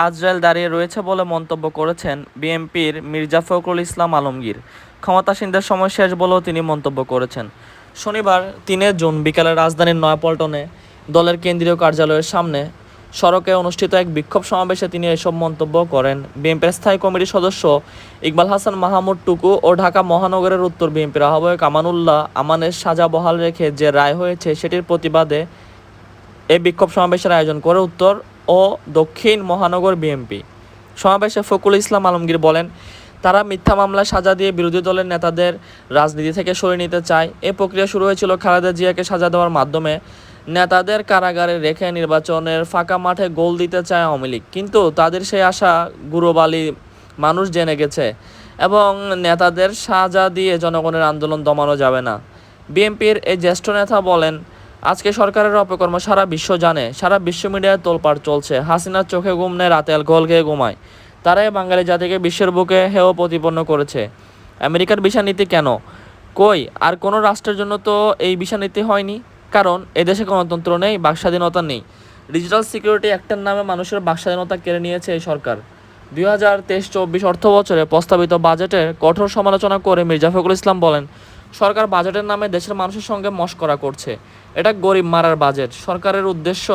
আজরাইল দাঁড়িয়ে রয়েছে বলে মন্তব্য করেছেন বিএনপির মির্জা ফখরুল ইসলাম আলমগীর। ক্ষমতাসীনদের সময় শেষ বলেও তিনি মন্তব্য করেছেন। শনিবার ৩ জুন বিকেলে রাজধানীর নয়াপল্টনে দলের কেন্দ্রীয় কার্যালয়ের সামনে সড়কে অনুষ্ঠিত এক বিক্ষোভ সমাবেশে তিনি এসব মন্তব্য করেন। বিএনপির স্থায়ী কমিটির সদস্য ইকবাল হাসান মাহমুদ টুকু ও ঢাকা মহানগরের উত্তর বিএনপির আহ্বায়ক আমানুল্লাহ আমানের সাজা বহাল রেখে যে রায় হয়েছে সেটির প্রতিবাদে এই বিক্ষোভ সমাবেশের আয়োজন করে উত্তর ও দক্ষিণ মহানগর বিএনপি। সমাবেশে ফখরুল ইসলাম আলমগীর বলেন, তারা মিথ্যা মামলায় সাজা দিয়ে বিরোধী দলের নেতাদের রাজনীতি থেকে সরিয়ে নিতে চায়। এ প্রক্রিয়া শুরু হয়েছিল খালেদা জিয়াকে সাজা দেওয়ার মাধ্যমে। নেতাদের কারাগারে রেখে নির্বাচনের ফাঁকা মাঠে গোল দিতে চায় আওয়ামী লীগ, কিন্তু তাদের সেই আশা গুরুবালি মানুষ জেনে গেছে এবং নেতাদের সাজা দিয়ে জনগণের আন্দোলন দমানো যাবে না। বিএনপির এই জ্যেষ্ঠ নেতা বলেন, আজকে সরকারের অপকর্ম সারা বিশ্ব জানে, সারা বিশ্ব মিডিয়ায় তোলপাড় চলছে। হাসিনার চোখে ঘুম নেই, রাতে অ্যালকোহল খেয়ে ঘুমায়। তারাই বাঙালি জাতিকে বিশ্বের বুকে হেয় প্রতিপন্ন করেছে। আমেরিকার ভিসা নীতি কেন? কই আর কোনো রাষ্ট্রের জন্য তো এই ভিসা নীতি হয়নি, কারণ এদেশে গণতন্ত্র নেই, বাকস্বাধীনতা নেই। ডিজিটাল সিকিউরিটি অ্যাক্টের নামে মানুষের বাকস্বাধীনতা কেড়ে নিয়েছে এই সরকার। 2023-24 অর্থ বছরে প্রস্তাবিত বাজেটের কঠোর সমালোচনা করে মির্জা ফখরুল ইসলাম বলেন, সরকার বাজেটের নামে দেশের মানুষের সঙ্গে মশকরা করছে। এটা গরিব মারার বাজেট। সরকারের উদ্দেশ্য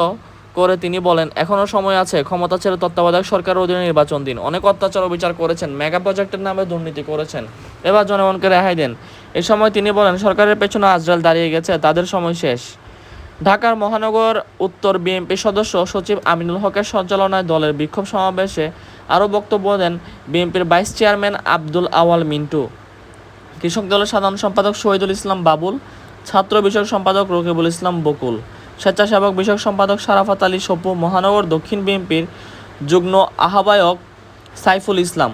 করে তিনি বলেন, এখনও সময় আছে, ক্ষমতা ছেড়ে তত্ত্বাবধায়ক সরকারের অধীনে নির্বাচন দিন। অনেক অত্যাচার ও বিচার করেছেন, মেগা প্রজেক্টের নামে দুর্নীতি করেছেন, এবার জনগণকে রেহাই দেন। এই সময় তিনি বলেন, সরকারের পেছনে আজরাইল দাঁড়িয়ে গেছে, তাদের সময় শেষ। ঢাকার মহানগর উত্তর বিএনপি সদস্য সচিব আমিনুল হকের সঞ্চালনায় দলের বিক্ষোভ সমাবেশে আরও বক্তব্য দেন বিএনপির ভাইস চেয়ারম্যান আব্দুল আওয়াল মিন্টু, কৃষক দলের সাধারণ সম্পাদক শহীদুল ইসলাম বাবুল, ছাত্র বিষয়ক সম্পাদক রকিবুল ইসলাম বকুল, স্বেচ্ছাসেবক বিষয়ক সম্পাদক শারাফাত আলী সপু, মহানগর দক্ষিণ বিএনপির যুগ্ম আহ্বায়ক সাইফুল ইসলাম।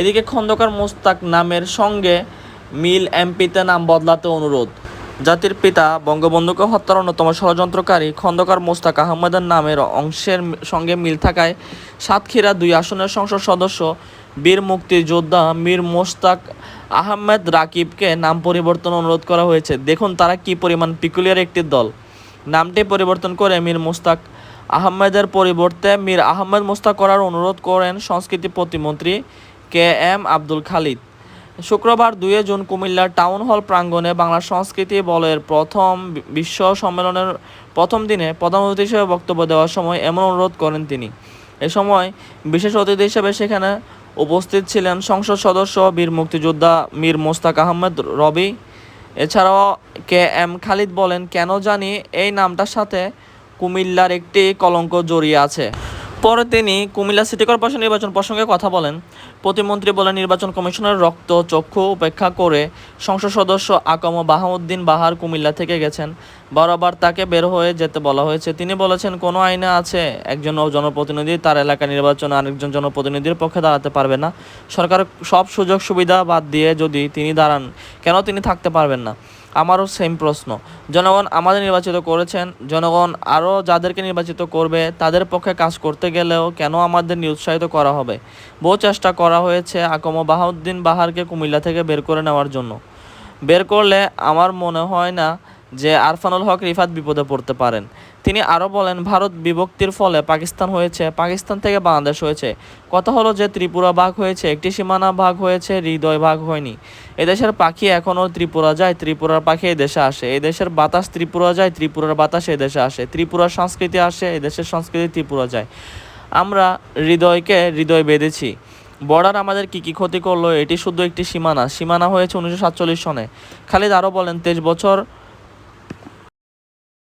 এদিকে খন্দকার মোস্তাক নামের সঙ্গে মিল এমপিতে নাম বদলাতে অনুরোধ। জাতির পিতা বঙ্গবন্ধুকে হত্যার অন্যতম ষড়যন্ত্রকারী খন্দকার মোস্তাক আহমেদের নামের অংশের সঙ্গে মিল থাকায় সাতক্ষীরা 2 আসনের সংসদ সদস্য বীর মুক্তিযোদ্ধা মীর মোস্তাক আহমেদ রাকিবকে নাম পরিবর্তন অনুরোধ করা হয়েছে। দেখুন তারা কি পরিমাণ পিকুলিয়ার একটি দল। নামটি পরিবর্তন করে মীর মোস্তাক আহমেদের পরিবর্তে মীর আহমেদ মোস্তাক করার অনুরোধ করেন সংস্কৃতি প্রতিমন্ত্রী KM আব্দুল খালিদ। শুক্রবার 2 জুন কুমিল্লার টাউন হল প্রাঙ্গণে বাংলা সংস্কৃতি বলের প্রথম বিশ্ব সম্মেলনের প্রথম দিনে প্রধান অতিথি হিসেবে বক্তব্য দেওয়ার সময় এমন অনুরোধ করেন তিনি। এ সময় বিশেষ অতিথি হিসেবে সেখানে উপস্থিত ছিলেন সংসদ সদস্য বীর মুক্তিযোদ্ধা মীর মোস্তাক আহমেদ রবি। এছাড়াও KM খালিদ বলেন, কেন জানি এই নামটার সাথে কুমিল্লার একটি কলঙ্ক জড়িয়ে আছে। পরে তিনি কুমিল্লা সিটি কর্পোরেশন নির্বাচন প্রসঙ্গে কথা বলেন। প্রতিমন্ত্রী বলেন, নির্বাচন কমিশনের রক্ত চক্ষু উপেক্ষা করে সংসদ সদস্য আকম বাহাউদ্দিন বাহার কুমিল্লা থেকে গেছেন। বারবার তাকে বের হয়ে যেতে বলা হয়েছে। তিনি বলেছেন, কোনো আইনে আছে একজন জনপ্রতিনিধি তার এলাকা নির্বাচনে আরেকজন জনপ্রতিনিধির পক্ষে দাঁড়াতে পারবে না। সরকার সব সুযোগ সুবিধা বাদ দিয়ে যদি তিনি দাঁড়ান, কেন তিনি থাকতে পারবেন না? আমারও সেম প্রশ্ন। জনগণ আমাদের নির্বাচিত করেছেন, জনগণ আরও যাদেরকে নির্বাচিত করবে তাদের পক্ষে কাজ করতে গেলেও কেন আমাদের নিরুৎসাহিত করা হবে? বহু চেষ্টা করা হয়েছে আকম বাহাউদ্দিন বাহারকে কুমিল্লা থেকে বের করে নেওয়ার জন্য। বের করলে আমার মনে হয় না যে আরফানুল হক রিফাত বিপদে পড়তে পারেন। তিনি আরও বলেন, ভারত বিভক্তির ফলে পাকিস্তান হয়েছে, পাকিস্তান থেকে বাংলাদেশ হয়েছে। কথা হলো যে ত্রিপুরা ভাগ হয়েছে, একটি সীমানা ভাগ হয়েছে, হৃদয় ভাগ হয়নি। এদেশের পাখি এখনও ত্রিপুরা যায়, ত্রিপুরার পাখি এদেশে আসে। এদেশের বাতাস ত্রিপুরা যায়, ত্রিপুরার বাতাস এদেশে আসে। ত্রিপুরার সংস্কৃতি আসে, এদেশের সংস্কৃতি ত্রিপুরা যায়। আমরা হৃদয়কে হৃদয় বেঁধেছি। বর্ডার আমাদের কী ক্ষতি করলো? এটি শুধু একটি সীমানা হয়েছে 1947 সনে। খালিদ আরও বলেন, 23 বছর